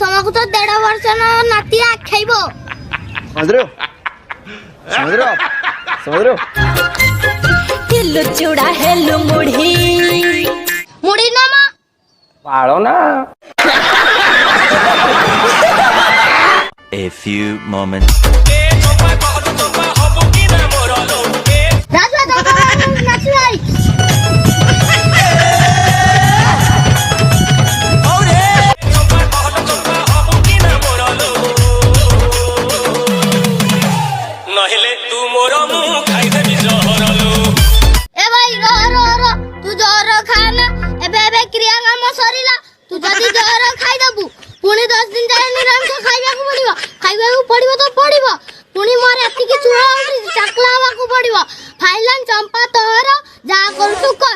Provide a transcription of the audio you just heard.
तुमको तो 1.5 वर्ष नाती आखेबो समझ रहे हो हेलो चूड़ा हेलो मुढ़ी मुड़ी ना मां पाड़ो ना। A few moments. राजा नाच लाई नहिले तू मोर मुंह खाई देबी जहरलो। ए भाई रो तू जहर खाना एबे क्रियांगम सरीला तू जदी जहर खाई दबु पुणी 10 दिन जाय निरांश खाइबा को पड़िबो तो पड़िबो पुणी मोर एति की चूड़ा उठी चकला हवा को पड़िबो फाइलन चंपा तोहर जा कर तू कर।